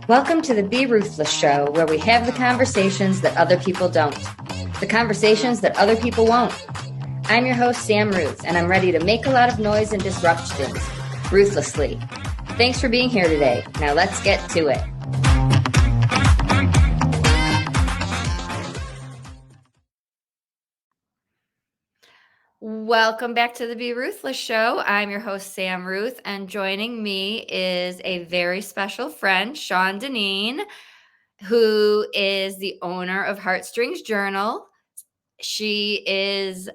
Welcome to the Be Ruthless Show, where we have the conversations that other people don't. The conversations that other people won't. I'm your host, Sam Ruth, and I'm ready to make a lot of noise and disrupt things, ruthlessly. Thanks for being here today. Now let's get to it. Welcome back to the Be Ruthless Show. I'm your host, Sam Ruth, and joining me is a very special friend, Shawn Dinneen, who is the owner of Heartstrings Journals. She is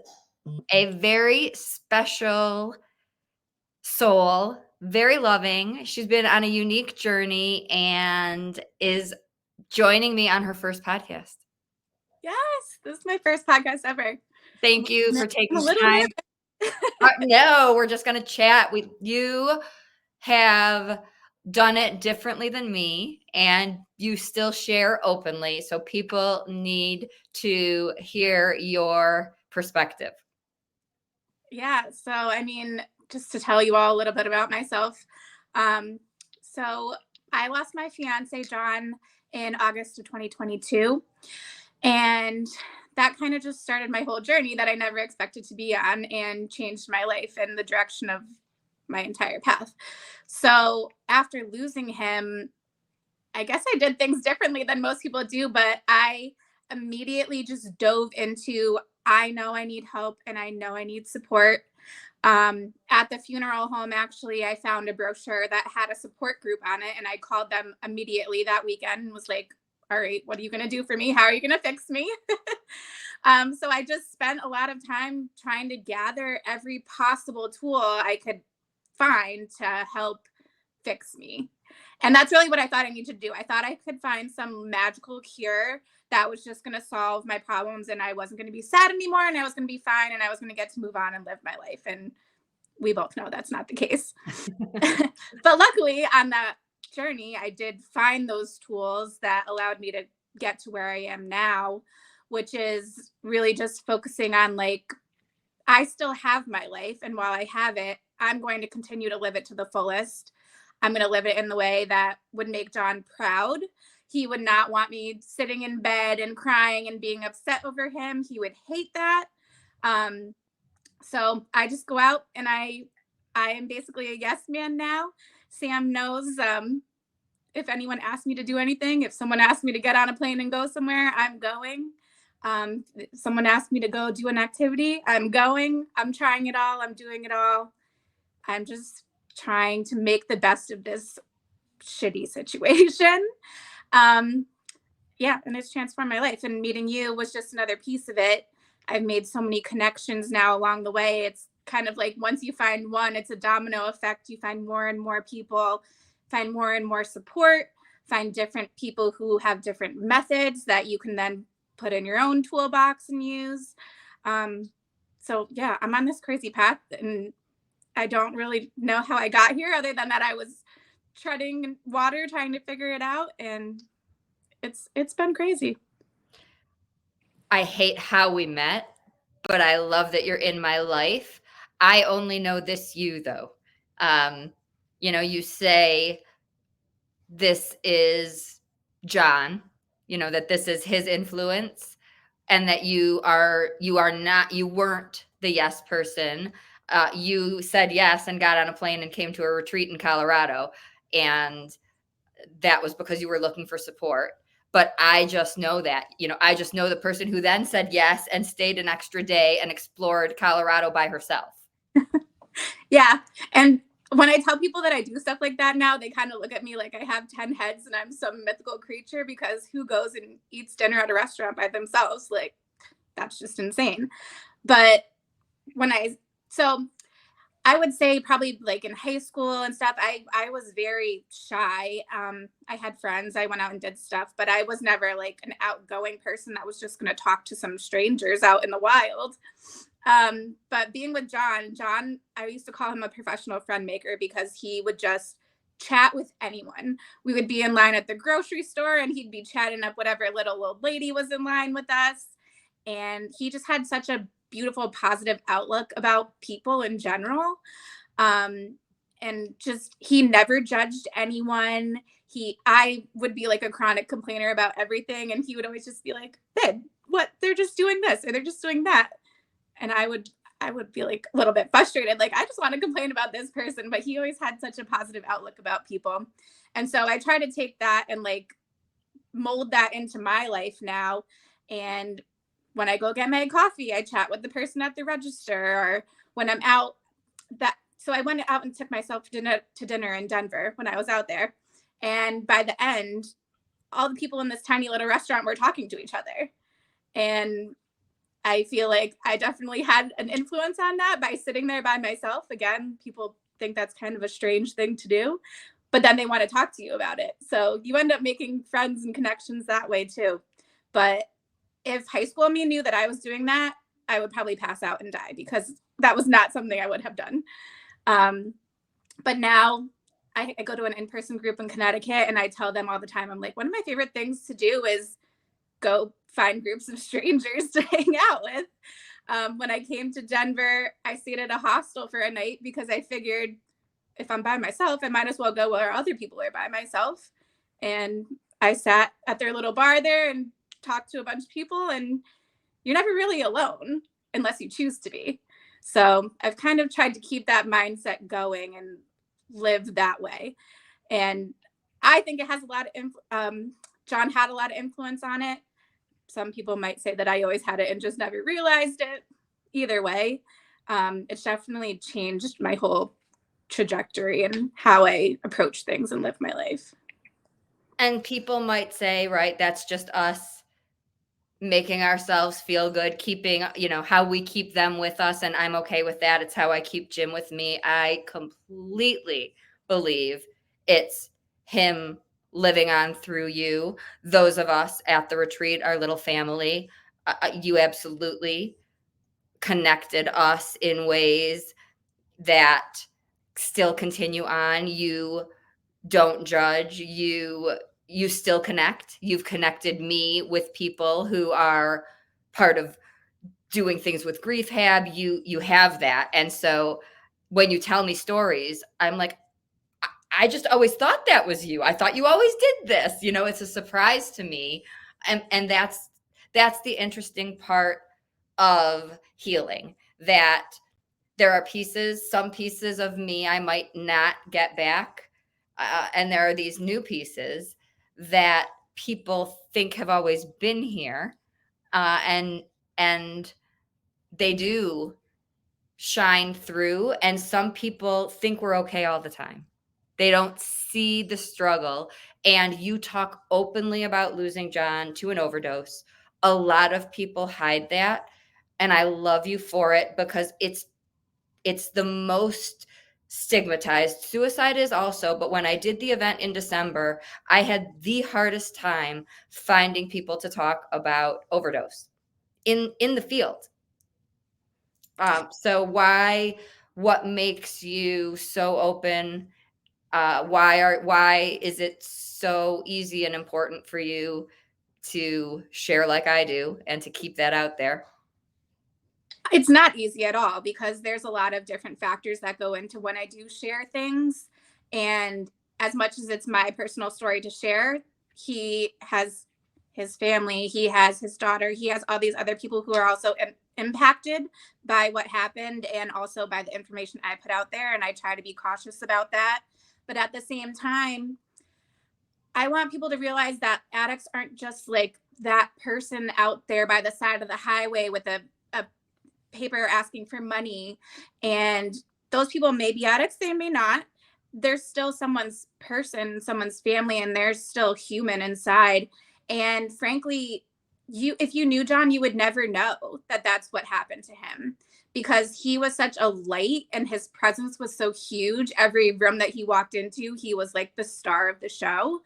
a very special soul, very loving. She's been on a unique journey and is joining me on her first podcast. Yes, this is my first podcast ever. Thank you for taking the time. No, we're just going to chat. You have done it differently than me, and you still share openly. So people need to hear your perspective. Yeah. So, just to tell you all a little bit about myself. So I lost my fiancé, John, in August of 2022. And that kind of just started my whole journey that I never expected to be on and changed my life and the direction of my entire path. So after losing him, I guess I did things differently than most people do, but I immediately just dove into, I know I need help and I know I need support. At the funeral home, actually, I found a brochure that had a support group on it, and I called them immediately that weekend and was like, all right, what are you going to do for me? How are you going to fix me? So I just spent a lot of time trying to gather every possible tool I could find to help fix me. And that's really what I thought I needed to do. I thought I could find some magical cure that was just going to solve my problems, and I wasn't going to be sad anymore, and I was going to be fine, and I was going to get to move on and live my life. And we both know that's not the case. But luckily on that journey, I did find those tools that allowed me to get to where I am now, which is really just focusing on, like, I still have my life, and while I have it, I'm going to continue to live it to the fullest. I'm going to live it in the way that would make John proud. He would not want me sitting in bed and crying and being upset over him. He would hate that. So I just go out, and I am basically a yes man now. Sam knows, if anyone asks me to do anything, if someone asks me to get on a plane and go somewhere, I'm going. Someone asked me to go do an activity, I'm going. I'm trying it all. I'm doing it all. I'm just trying to make the best of this shitty situation. Yeah, and it's transformed my life. And meeting you was just another piece of it. I've made so many connections now along the way. It's kind of like once you find one, it's a domino effect. You find more and more people, find more and more support, find different people who have different methods that you can then put in your own toolbox and use. So yeah, I'm on this crazy path, and I don't really know how I got here other than that I was treading water trying to figure it out, and it's been crazy. I hate how we met, but I love that you're in my life. I only know this you, though. You say this is John, that this is his influence, and that you weren't the yes person. You said yes and got on a plane and came to a retreat in Colorado. And that was because you were looking for support. But I just know that, I just know the person who then said yes and stayed an extra day and explored Colorado by herself. Yeah. And when I tell people that I do stuff like that now, they kind of look at me like I have 10 heads and I'm some mythical creature, because who goes and eats dinner at a restaurant by themselves? Like, that's just insane. But so I would say probably like in high school and stuff, I was very shy. I had friends, I went out and did stuff, but I was never like an outgoing person that was just going to talk to some strangers out in the wild. But being with John, I used to call him a professional friend maker, because he would just chat with anyone. We would be in line at the grocery store and he'd be chatting up whatever little old lady was in line with us. And he just had such a beautiful, positive outlook about people in general. And just, he never judged anyone. I would be like a chronic complainer about everything, and he would always just be like, babe, what? They're just doing this or they're just doing that. And I would be like a little bit frustrated. Like, I just want to complain about this person. But he always had such a positive outlook about people. And so I try to take that and like mold that into my life now. And when I go get my coffee, I chat with the person at the register, or when I'm out. So I went out and took myself to dinner in Denver when I was out there. And by the end, all the people in this tiny little restaurant were talking to each other. And I feel like I definitely had an influence on that by sitting there by myself. Again, people think that's kind of a strange thing to do, but then they want to talk to you about it. So you end up making friends and connections that way too. But if high school me knew that I was doing that, I would probably pass out and die, because that was not something I would have done. But now I go to an in-person group in Connecticut, and I tell them all the time, I'm like, one of my favorite things to do is go find groups of strangers to hang out with. When I came to Denver, I stayed at a hostel for a night because I figured if I'm by myself, I might as well go where other people are by myself. And I sat at their little bar there and talked to a bunch of people, and you're never really alone unless you choose to be. So I've kind of tried to keep that mindset going and live that way. And I think it has a lot of, John had a lot of influence on it. Some people might say that I always had it and just never realized it. Either way, it's definitely changed my whole trajectory and how I approach things and live my life. And people might say, right, that's just us making ourselves feel good, keeping, how we keep them with us. And I'm okay with that. It's how I keep Jim with me. I completely believe it's him living on through you. Those of us at the retreat, our little family, you absolutely connected us in ways that still continue on. You don't judge. You still connect. You've connected me with people who are part of doing things with Griefhab. You have that. And so when you tell me stories, I'm like, I just always thought that was you. I thought you always did this. It's a surprise to me. And that's the interesting part of healing, that there are some pieces of me I might not get back. And there are these new pieces that people think have always been here. And they do shine through. And some people think we're okay all the time. They don't see the struggle. And you talk openly about losing John to an overdose. A lot of people hide that. And I love you for it, because it's the most stigmatized. Suicide is also, but when I did the event in December, I had the hardest time finding people to talk about overdose in the field. So what makes you so open? Why is it so easy and important for you to share like I do and to keep that out there? It's not easy at all, because there's a lot of different factors that go into when I do share things. And as much as it's my personal story to share, he has his family, he has his daughter, he has all these other people who are also impacted by what happened, and also by the information I put out there. And I try to be cautious about that. But at the same time, I want people to realize that addicts aren't just like that person out there by the side of the highway with a paper asking for money. And those people may be addicts, they may not. There's still someone's person, someone's family, and they're still human inside. And frankly, if you knew John, you would never know that that's what happened to him, because he was such a light and his presence was so huge. Every room that he walked into, he was like the star of the show.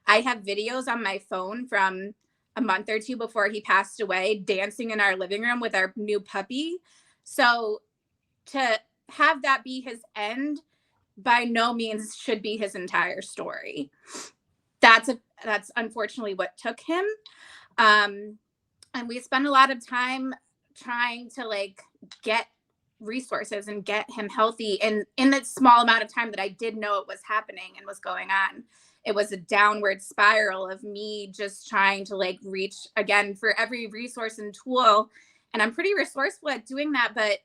I have videos on my phone from a month or two before he passed away, dancing in our living room with our new puppy. So to have that be his end by no means should be his entire story. That's unfortunately what took him. And we spent a lot of time trying to like get resources and get him healthy. And in the small amount of time that I did know it was happening and was going on, it was a downward spiral of me just trying to like reach again for every resource and tool. And I'm pretty resourceful at doing that, but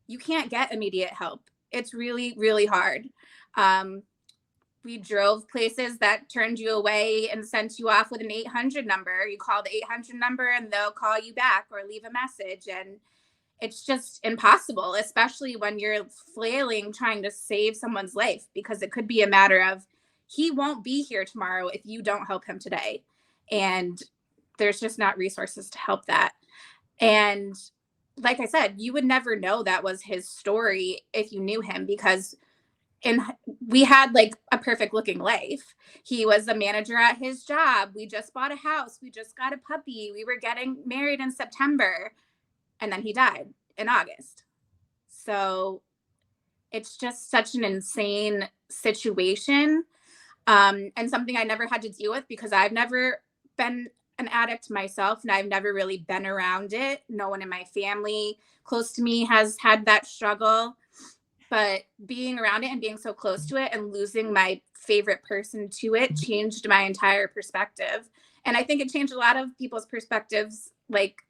you can't get immediate help. It's really, really hard. We drove places that turned you away and sent you off with an 800 number. You call the 800 number and they'll call you back or leave a message. And it's just impossible, especially when you're flailing trying to save someone's life, because it could be a matter of he won't be here tomorrow if you don't help him today. And there's just not resources to help that. And like I said, you would never know that was his story if you knew him, because we had like a perfect looking life. He was a manager at his job. We just bought a house. We just got a puppy. We were getting married in September. And then he died in August. So it's just such an insane situation. And something I never had to deal with because I've never been an addict myself and I've never really been around it. No one in my family close to me has had that struggle. But being around it and being so close to it and losing my favorite person to it changed my entire perspective. And I think it changed a lot of people's perspectives. Like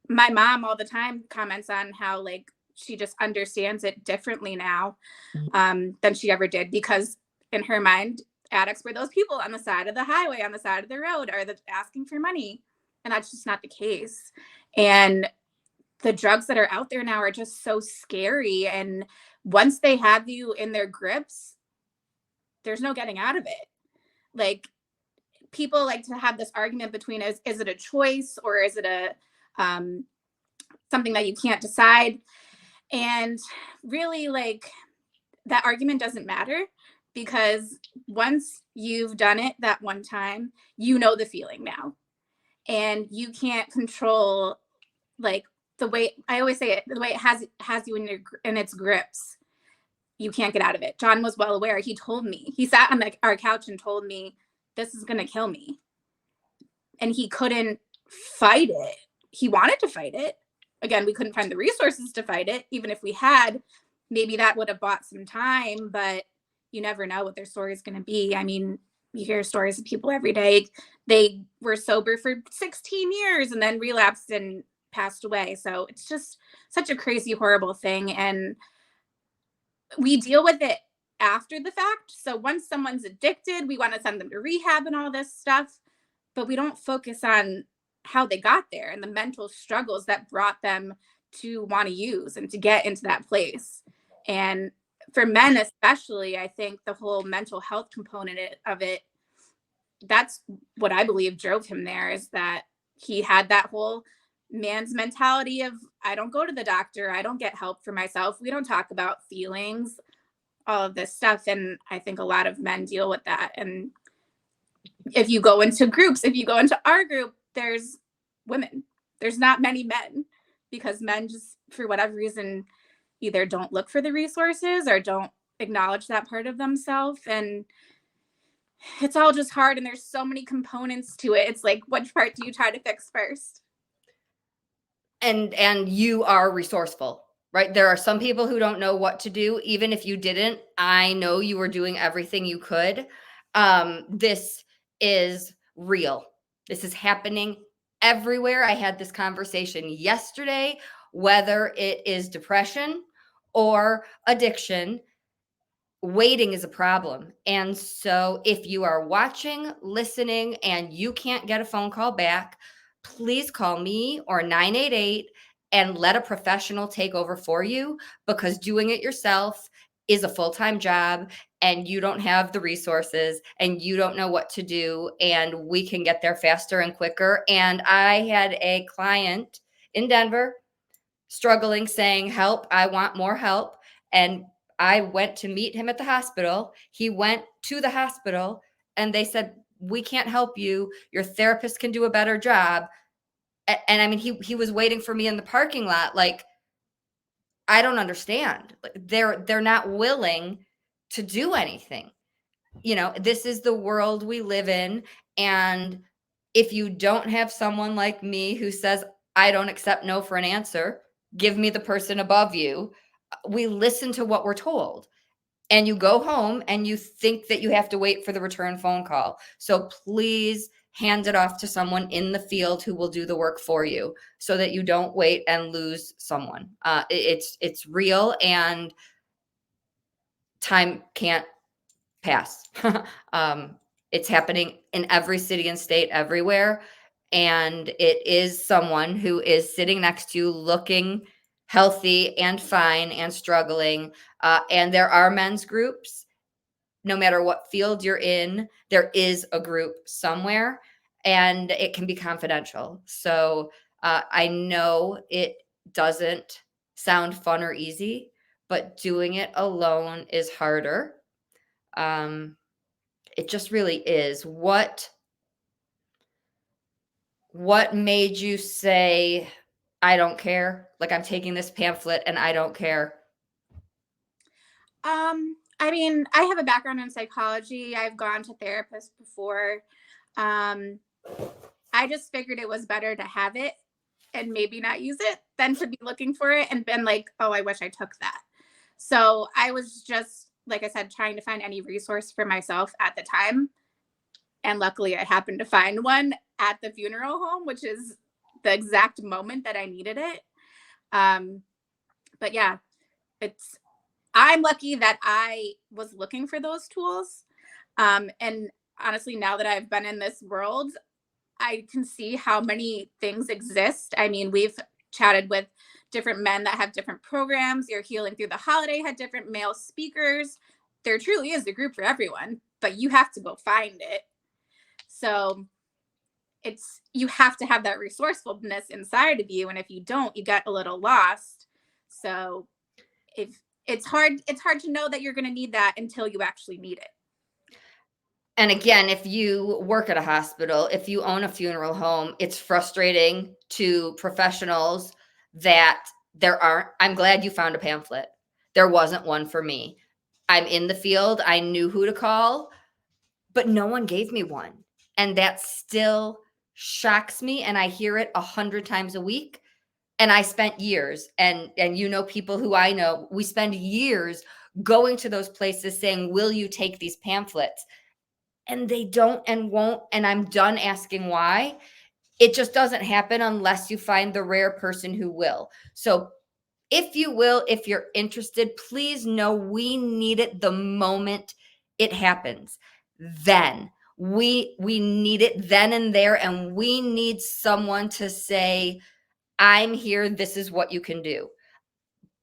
my mom all the time comments on how like she just understands it differently now than she ever did, because in her mind, addicts were those people on the side of the highway, on the side of the road, or the asking for money. And that's just not the case. And the drugs that are out there now are just so scary. And once they have you in their grips, there's no getting out of it. Like people like to have this argument between is it a choice or is it a something that you can't decide? And really, like, that argument doesn't matter, because once you've done it that one time, you know the feeling now, and you can't control, like, the way I always say it, the way it has you in its grips. You can't get out of it. John was well aware. He told me, he sat on our couch and told me, this is going to kill me. And he couldn't fight it. He wanted to fight it. Again, we couldn't find the resources to fight it. Even if we had, maybe that would have bought some time, but you never know what their story is going to be. I mean, you hear stories of people every day. They were sober for 16 years and then relapsed and passed away. So it's just such a crazy, horrible thing. And we deal with it after the fact. So once someone's addicted, we want to send them to rehab and all this stuff, but we don't focus on how they got there and the mental struggles that brought them to want to use and to get into that place. And for men especially, I think the whole mental health component of it, that's what I believe drove him there, is that he had that whole man's mentality of, I don't go to the doctor, I don't get help for myself, we don't talk about feelings, all of this stuff. And I think a lot of men deal with that. And if you go into groups, if you go into our group, there's women, there's not many men, because men just, for whatever reason, either don't look for the resources or don't acknowledge that part of themselves. And it's all just hard. And there's so many components to it. It's like, which part do you try to fix first? And you are resourceful, right? There are some people who don't know what to do. Even if you didn't, I know you were doing everything you could. This is real. This is happening everywhere. I had this conversation yesterday, whether it is depression or addiction, waiting is a problem. And so if you are watching, listening, and you can't get a phone call back, please call me or 988 and let a professional take over for you, because doing it yourself is a full-time job and you don't have the resources and you don't know what to do, and we can get there faster and quicker. And I had a client in Denver struggling, saying, help, I want more help. And I went to meet him at the hospital. He went to the hospital and they said, we can't help you. Your therapist can do a better job. And I mean, he was waiting for me in the parking lot. Like, I don't understand. Like, they're not willing to do anything. You know, this is the world we live in. And if you don't have someone like me who says, I don't accept no for an answer, give me the person above you, we listen to what we're told. and you go home and you think that you have to wait for the return phone call. So please hand it off to someone in the field who will do the work for you, so that you don't wait and lose someone. It's real, and time can't pass. It's happening in every city and state everywhere. And it is someone who is sitting next to you looking healthy and fine and struggling. And there are men's groups. No matter what field you're in, there is a group somewhere, and it can be confidential. So I know it doesn't sound fun or easy, but doing it alone is harder. It just really is. What made you say, I don't care? Like, I'm taking this pamphlet and I don't care. I mean, I have a background in psychology. I've gone to therapists before. I just figured it was better to have it and maybe not use it than to be looking for it and been like, oh, I wish I took that. So I was just, like I said, trying to find any resource for myself at the time. And luckily I happened to find one at the funeral home, which is the exact moment that I needed it. But yeah, I'm lucky that I was looking for those tools. And honestly, now that I've been in this world, I can see how many things exist. I mean, we've chatted with different men that have different programs. Your Healing Through the Holiday had different male speakers. There truly is a group for everyone, but you have to go find it. So you have to have that resourcefulness inside of you. And if you don't, you get a little lost. So if it's hard to know that you're going to need that until you actually need it. And again, if you work at a hospital, if you own a funeral home, it's frustrating to professionals that I'm glad you found a pamphlet. There wasn't one for me. I'm in the field. I knew who to call, but no one gave me one. And that still shocks me. And I hear it 100 times a week. And I spent years, and people who I know, we spend years going to those places saying, will you take these pamphlets? And they don't and won't. And I'm done asking why. It just doesn't happen unless you find the rare person who will. So if you're interested, please know we need it the moment it happens. Then we need it then and there. And we need someone to say, I'm here. This is what you can do.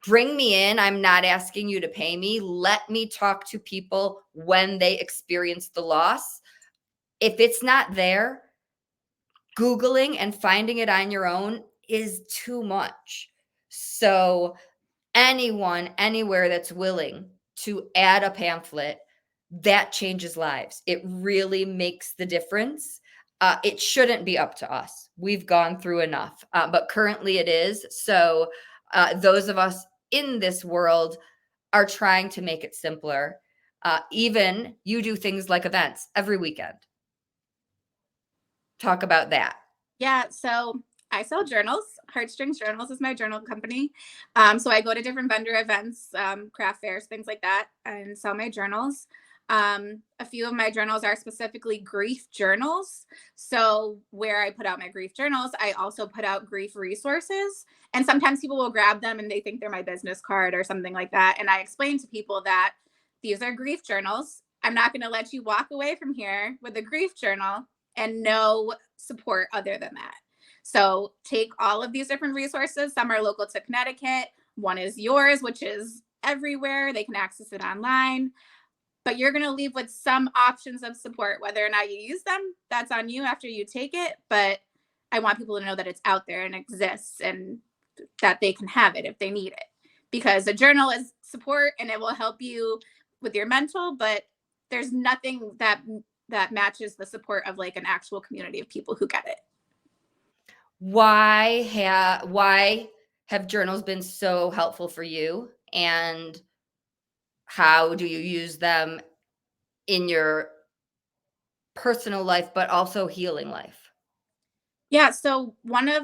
Bring me in. I'm not asking you to pay me. Let me talk to people when they experience the loss. If it's not there, Googling and finding it on your own is too much. So anyone, anywhere that's willing to add a pamphlet, that changes lives. It really makes the difference. It shouldn't be up to us. We've gone through enough, but currently it is. So those of us in this world are trying to make it simpler. Even you do things like events every weekend. Talk about that. Yeah, so I sell journals. Heartstrings Journals is my journal company. So I go to different vendor events, craft fairs, things like that, and sell my journals. A few of my journals are specifically grief journals. So where I put out my grief journals, I also put out grief resources. And sometimes people will grab them and they think they're my business card or something like that. And I explain to people that these are grief journals. I'm not going to let you walk away from here with a grief journal and no support other than that. So take all of these different resources. Some are local to Connecticut. One is yours, which is everywhere. They can access it online. But you're going to leave with some options of support. Whether or not you use them, that's on you after you take it. But I want people to know that it's out there and exists and that they can have it if they need it. Because a journal is support and it will help you with your mental, but there's nothing that matches the support of like an actual community of people who get it. Why have journals been so helpful for you, and how do you use them in your personal life, but also healing life? Yeah. So one of,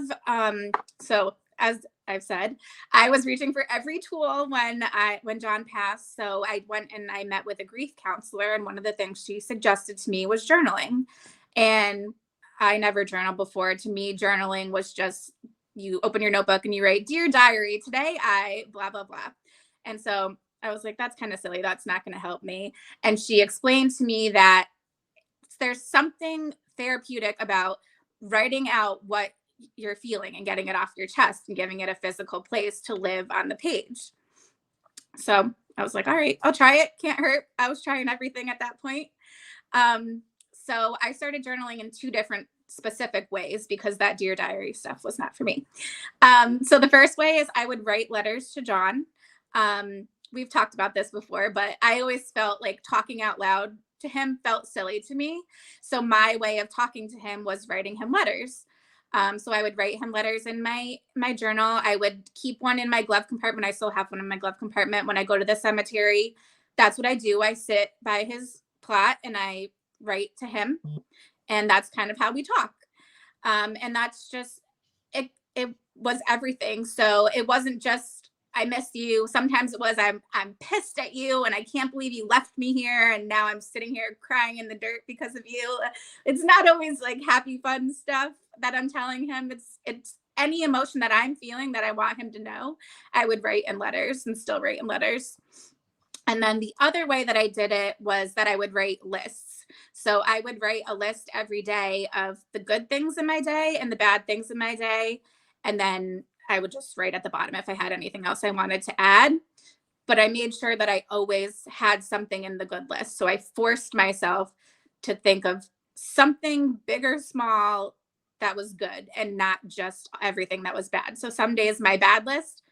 so as I've said. I was reaching for every tool when John passed. So I went and I met with a grief counselor, and one of the things she suggested to me was journaling. And I never journaled before. To me, journaling was just you open your notebook and you write, "Dear diary, today I blah blah blah." And so I was like, that's kind of silly. That's not going to help me. And she explained to me that there's something therapeutic about writing out what you're feeling and getting it off your chest and giving it a physical place to live on the page. So I was like, all right, I'll try it. Can't hurt. I was trying everything at that point. So I started journaling in two different specific ways because that Dear Diary stuff was not for me. So the first way is I would write letters to John. We've talked about this before, but I always felt like talking out loud to him felt silly to me. So my way of talking to him was writing him letters. So I would write him letters in my journal. I would keep one in my glove compartment. I still have one in my glove compartment. When I go to the cemetery, that's what I do. I sit by his plot and I write to him. And that's kind of how we talk. And that's just, it was everything. So it wasn't just, I miss you. Sometimes it was, I'm pissed at you and I can't believe you left me here. And now I'm sitting here crying in the dirt because of you. It's not always like happy, fun stuff that I'm telling him. It's any emotion that I'm feeling that I want him to know, I would write in letters and still write in letters. And then the other way that I did it was that I would write lists. So I would write a list every day of the good things in my day and the bad things in my day. And then I would just write at the bottom if I had anything else I wanted to add. But I made sure that I always had something in the good list. So I forced myself to think of something big or small that was good and not just everything that was bad. So some days my bad list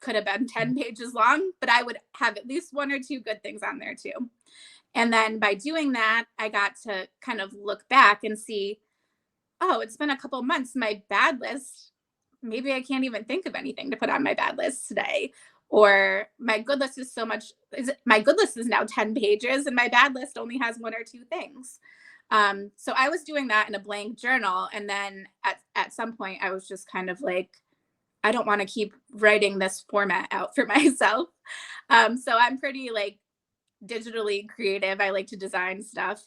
could have been 10 pages long, but I would have at least one or two good things on there too. And then by doing that, I got to kind of look back and see, oh, it's been a couple months. My bad list, maybe I can't even think of anything to put on my bad list today. Or my good list is my good list is now 10 pages and my bad list only has one or two things. So I was doing that in a blank journal. And then at some point I was just kind of like, I don't want to keep writing this format out for myself. So I'm pretty like digitally creative. I like to design stuff.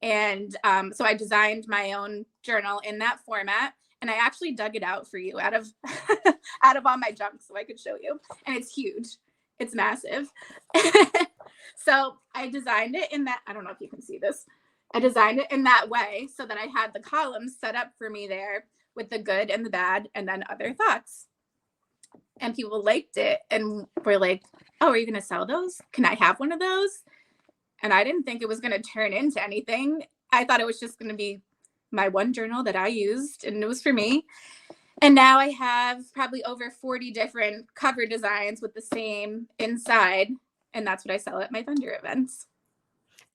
And so I designed my own journal in that format. And I actually dug it out for you out of out of all my junk so I could show you. And it's huge. It's massive. So I designed it in that, I don't know if you can see this. I designed it in that way so that I had the columns set up for me there with the good and the bad and then other thoughts. And people liked it and were like, oh, are you going to sell those? Can I have one of those? And I didn't think it was going to turn into anything. I thought it was just going to be my one journal that I used and it was for me. And now I have probably over 40 different cover designs with the same inside. And that's what I sell at my vendor events.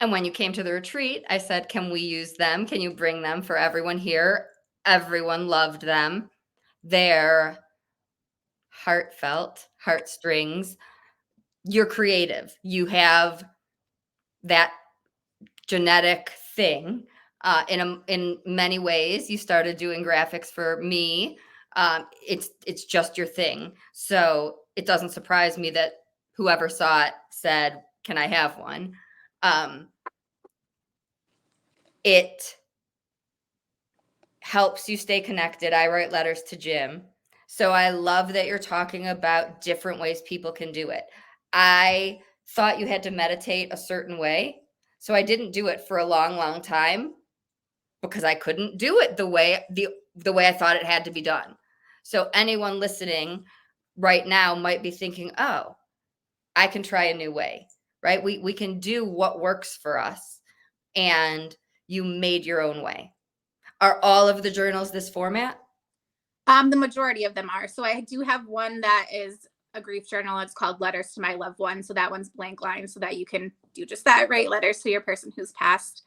And when you came to the retreat, I said, can we use them? Can you bring them for everyone here? Everyone loved them. They're heartfelt, heartstrings. You're creative. You have that genetic thing. In many ways, you started doing graphics for me. It's just your thing. So it doesn't surprise me that whoever saw it said, can I have one? It helps you stay connected. I write letters to Jim. So I love that you're talking about different ways people can do it. I thought you had to meditate a certain way. So I didn't do it for a long, long time because I couldn't do it the way I thought it had to be done. So anyone listening right now might be thinking, oh, I can try a new way, right? We can do what works for us. And you made your own way. Are all of the journals this format? The majority of them are. So I do have one that is a grief journal. It's called Letters to My Loved One. So that one's blank line so that you can do just that, write letters to your person who's passed.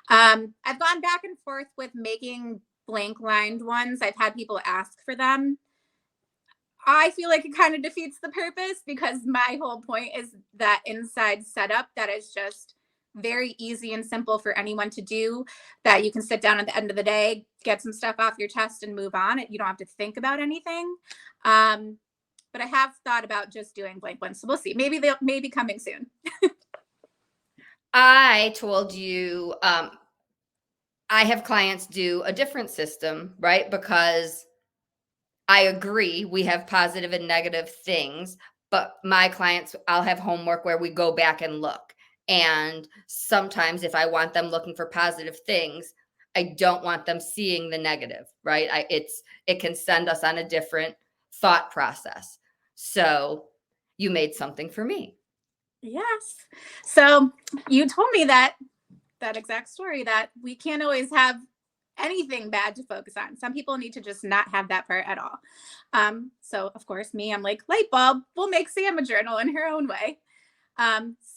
I've gone back and forth with making blank lined ones. I've had people ask for them. I feel like it kind of defeats the purpose because my whole point is that inside setup that is just very easy and simple for anyone to do, that you can sit down at the end of the day, get some stuff off your chest and move on. You don't have to think about anything. but I have thought about just doing blank ones. So we'll see. Maybe they'll maybe coming soon. I told you I have clients do a different system, right? Because I agree we have positive and negative things, but my clients, I'll have homework where we go back and look. And sometimes if I want them looking for positive things, I don't want them seeing the negative, right? It can send us on a different thought process. So you made something for me. Yes. So you told me that exact story, that we can't always have anything bad to focus on. Some people need to just not have that part at all. So of course, I'm like, light bulb, we'll make Sam a journal in her own way.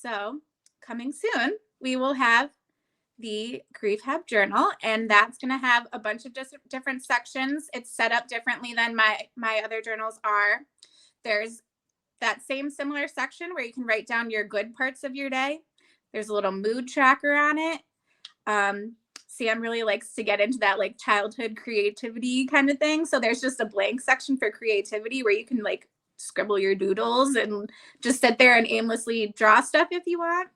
So coming soon, we will have the Griefhab journal, and that's going to have a bunch of different sections. It's set up differently than my other journals are. There's that same similar section where you can write down your good parts of your day. There's a little mood tracker on it. Sam really likes to get into that like childhood creativity kind of thing. So there's just a blank section for creativity where you can like scribble your doodles and just sit there and aimlessly draw stuff if you want.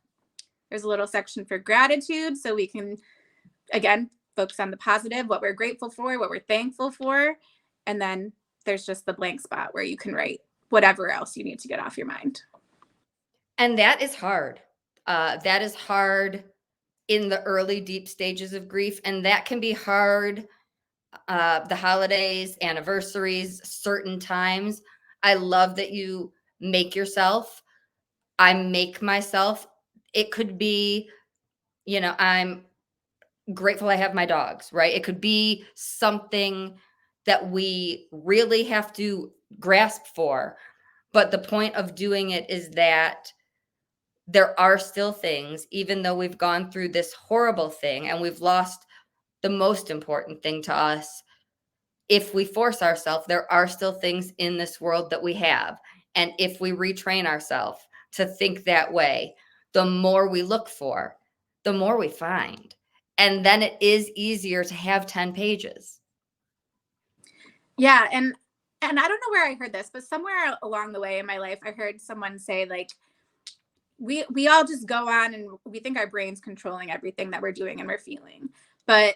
There's a little section for gratitude, so we can, again, focus on the positive, what we're grateful for, what we're thankful for. And then there's just the blank spot where you can write whatever else you need to get off your mind. And that is hard. That is hard in the early deep stages of grief. And that can be hard the holidays, anniversaries, certain times. I love that you make yourself. I make myself. It could be, I'm grateful I have my dogs, right? It could be something that we really have to grasp for. But the point of doing it is that there are still things, even though we've gone through this horrible thing and we've lost the most important thing to us. If we force ourselves, there are still things in this world that we have. And if we retrain ourselves to think that way, the more we look for, the more we find. And then it is easier to have 10 pages. Yeah. And I don't know where I heard this, but somewhere along the way in my life, I heard someone say, like, we all just go on and we think our brain's controlling everything that we're doing and we're feeling. But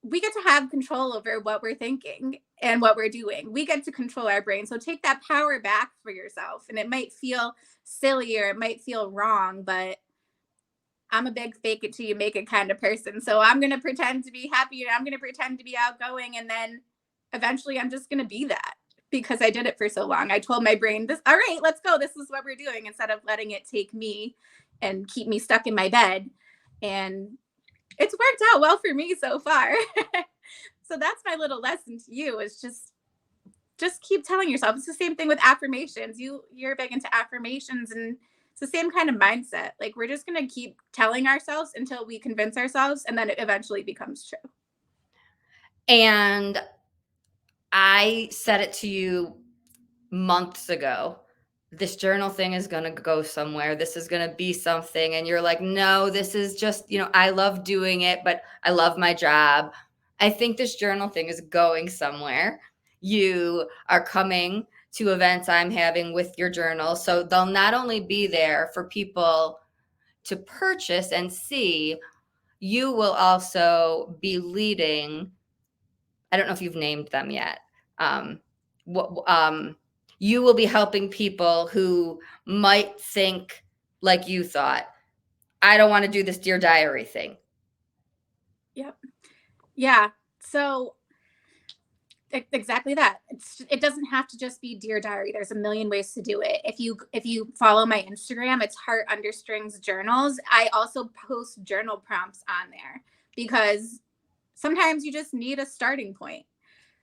we get to have control over what we're thinking and what we're doing. We get to control our brain. So take that power back for yourself. And it might feel silly or it might feel wrong, but I'm a big fake it till you make it kind of person. So I'm going to pretend to be happy and I'm going to pretend to be outgoing. And then eventually I'm just going to be that because I did it for so long. I told my brain, this, all right, let's go. This is what we're doing, instead of letting it take me and keep me stuck in my bed. And it's worked out well for me so far. So that's my little lesson to you, is just keep telling yourself. It's the same thing with affirmations. You're big into affirmations, and it's the same kind of mindset. Like, we're just going to keep telling ourselves until we convince ourselves, and then it eventually becomes true. And I said it to you months ago. This journal thing is going to go somewhere. This is going to be something. And you're like, no, this is just, I love doing it, but I love my job. I think this journal thing is going somewhere. You are coming to events I'm having with your journal. So they'll not only be there for people to purchase and see, you will also be leading. I don't know if you've named them yet. You will be helping people who might think like you thought, I don't want to do this Dear Diary thing. Yep. Yeah. So exactly that. It doesn't have to just be Dear Diary. There's a million ways to do it. If you follow my Instagram, it's Heartstrings Journals. I also post journal prompts on there because sometimes you just need a starting point.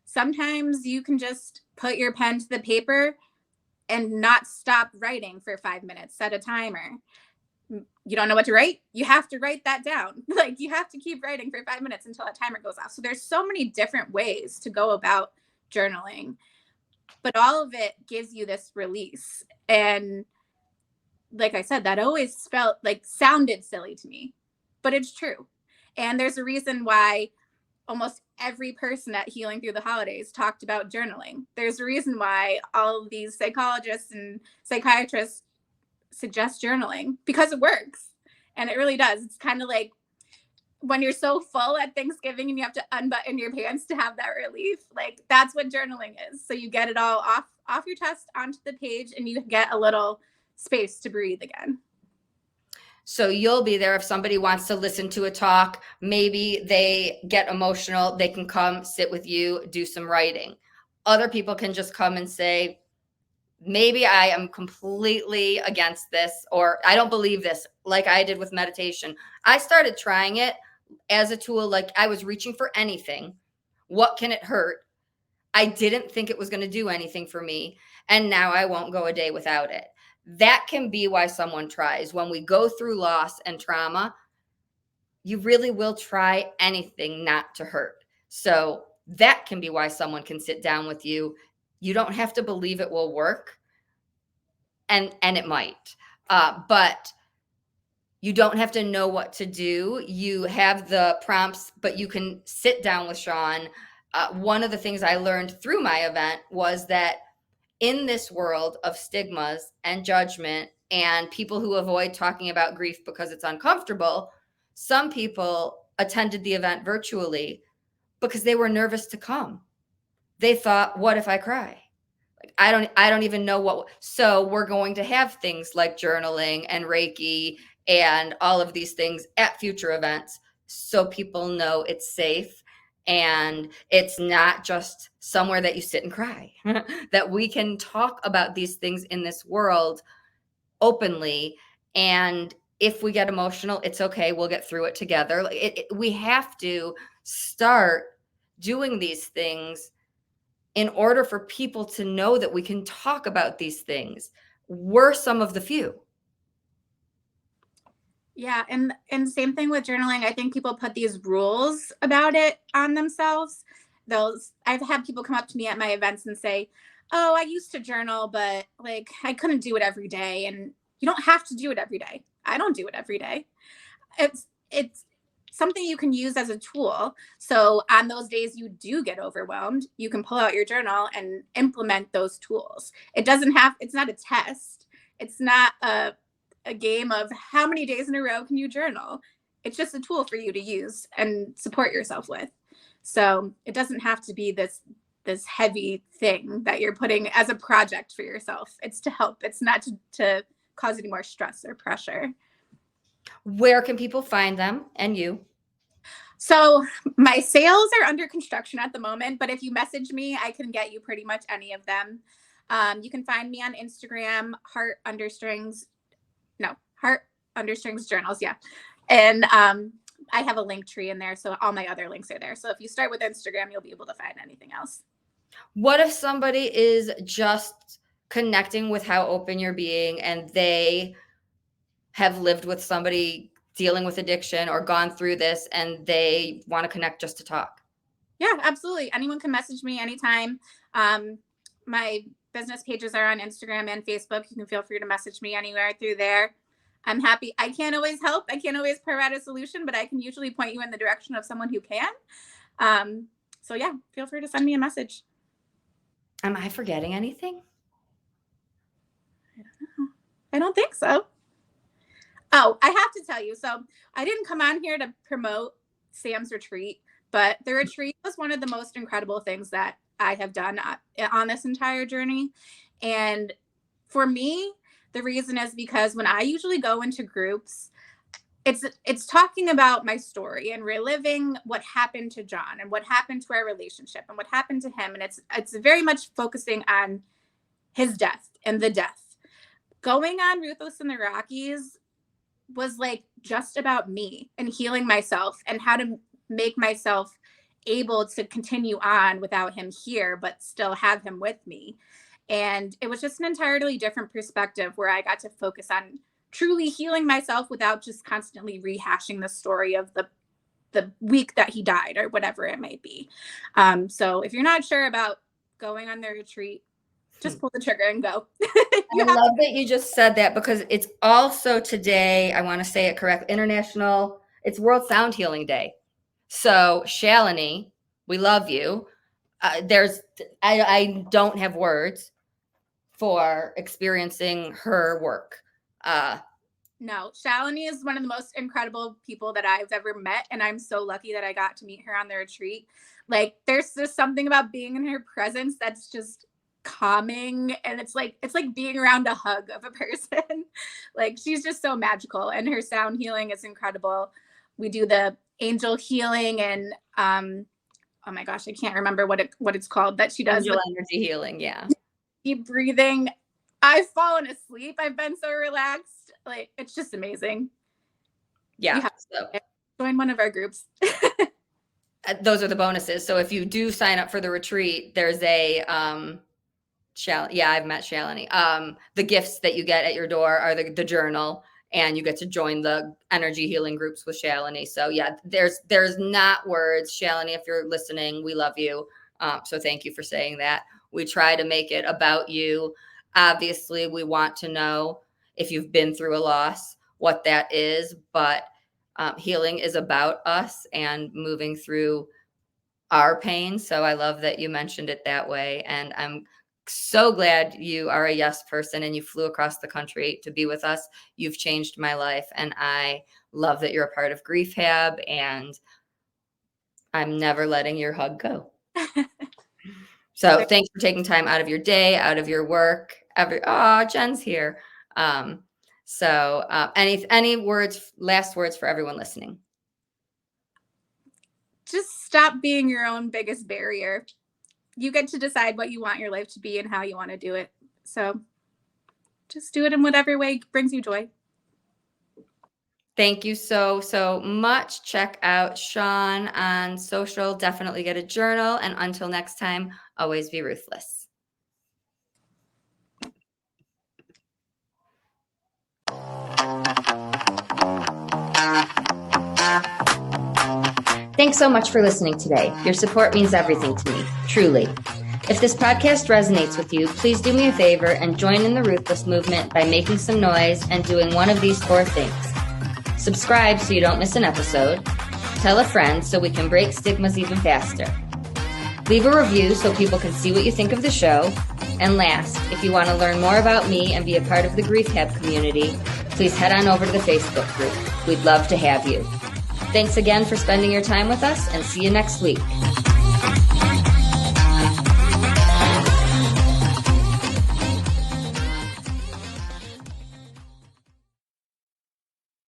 Sometimes you can just put your pen to the paper and not stop writing for 5 minutes, set a timer. You don't know what to write? You have to write that down. Like, you have to keep writing for 5 minutes until that timer goes off. So there's so many different ways to go about journaling, but all of it gives you this release. And like I said, that always sounded silly to me, but it's true. And there's a reason why almost every person at Healing Through the Holidays talked about journaling. There's a reason why all of these psychologists and psychiatrists suggest journaling, because it works. And it really does. It's kind of like when you're so full at Thanksgiving and you have to unbutton your pants to have that relief. Like, that's what journaling is. So you get it all off your chest onto the page, and you get a little space to breathe again. So you'll be there if somebody wants to listen to a talk, maybe they get emotional, they can come sit with you, do some writing. Other people can just come and say, maybe I am completely against this, or I don't believe this, like I did with meditation. I started trying it as a tool, like I was reaching for anything. What can it hurt? I didn't think it was going to do anything for me, and now I won't go a day without it. That can be why someone tries. When we go through loss and trauma, you really will try anything not to hurt. So that can be why someone can sit down with you. You don't have to believe it will work, and it might, but you don't have to know what to do. You have the prompts, but you can sit down with Shawn. One of the things I learned through my event was that in this world of stigmas and judgment and people who avoid talking about grief because it's uncomfortable, some people attended the event virtually because they were nervous to come. They thought, what if I cry? Like, I don't even know what. So we're going to have things like journaling and Reiki and all of these things at future events, so people know it's safe. And it's not just somewhere that you sit and cry, that we can talk about these things in this world openly. And if we get emotional, it's okay. We'll get through it together. We have to start doing these things in order for people to know that we can talk about these things. We're some of the few. Yeah, and same thing with journaling. I think people put these rules about it on themselves. I've had people come up to me at my events and say, "Oh, I used to journal, but like I couldn't do it every day." And you don't have to do it every day. I don't do it every day. It's something you can use as a tool. So on those days you do get overwhelmed, you can pull out your journal and implement those tools. It's not a test. It's not a game of how many days in a row can you journal. It's just a tool for you to use and support yourself with. So it doesn't have to be this heavy thing that you're putting as a project for yourself. It's to help. It's not to cause any more stress or pressure. Where can people find them and you? So my sales are under construction at the moment, but if you message me, I can get you pretty much any of them. You can find me on Instagram, Heartstrings Journals. Yeah. And I have a link tree in there. So all my other links are there. So if you start with Instagram, you'll be able to find anything else. What if somebody is just connecting with how open you're being and they have lived with somebody dealing with addiction or gone through this and they want to connect just to talk? Yeah, absolutely. Anyone can message me anytime. My business pages are on Instagram and Facebook. You can feel free to message me anywhere through there. I'm happy. I can't always help. I can't always provide a solution, but I can usually point you in the direction of someone who can. So yeah, feel free to send me a message. Am I forgetting anything? I don't know. I don't think so. Oh, I have to tell you. So I didn't come on here to promote Sam's retreat, but the retreat was one of the most incredible things that I have done on this entire journey. And for me, the reason is because when I usually go into groups, it's talking about my story and reliving what happened to John and what happened to our relationship and what happened to him. And it's very much focusing on his death and the death. Going on Ruthless in the Rockies was like just about me and healing myself and how to make myself able to continue on without him here, but still have him with me. And it was just an entirely different perspective where I got to focus on truly healing myself without just constantly rehashing the story of the week that he died or whatever it may be. So if you're not sure about going on the retreat, just pull the trigger and go. I love that you just said that, because it's also today, I want to say it correct, it's World Sound Healing Day. So Shalini, we love you. I don't have words for experiencing her work. No, Shalini is one of the most incredible people that I've ever met, and I'm so lucky that I got to meet her on the retreat. Like, there's just something about being in her presence that's just calming, and it's like being around a hug of a person. Like, she's just so magical, and her sound healing is incredible. We do the angel healing, and oh my gosh, I can't remember what it's called that she does. Angel energy healing, yeah. Deep breathing. I've fallen asleep. I've been so relaxed. Like, it's just amazing. Yeah. So join one of our groups. Those are the bonuses. So if you do sign up for the retreat, there's a I've met Shalini. The gifts that you get at your door are the journal, and you get to join the energy healing groups with Shalini. So yeah, there's not words. Shalini, if you're listening, we love you. So thank you for saying that. We try to make it about you. Obviously, we want to know if you've been through a loss, what that is, but healing is about us and moving through our pain. So I love that you mentioned it that way. And I'm so glad you are a yes person and you flew across the country to be with us. You've changed my life. And I love that you're a part of Griefhab, and I'm never letting your hug go. So thanks for taking time out of your day, out of your work. Jen's here. Any last words for everyone listening? Just stop being your own biggest barrier. You get to decide what you want your life to be and how you want to do it. So just do it in whatever way brings you joy. Thank you so much. Check out Shawn on social. Definitely get a journal. And until next time, always be ruthless. Thanks so much for listening today. Your support means everything to me, truly. If this podcast resonates with you, please do me a favor and join in the Ruthless movement by making some noise and doing one of these 4 things. Subscribe so you don't miss an episode. Tell a friend so we can break stigmas even faster. Leave a review so people can see what you think of the show. And last, if you want to learn more about me and be a part of the Griefhab community, please head on over to the Facebook group. We'd love to have you. Thanks again for spending your time with us, and see you next week.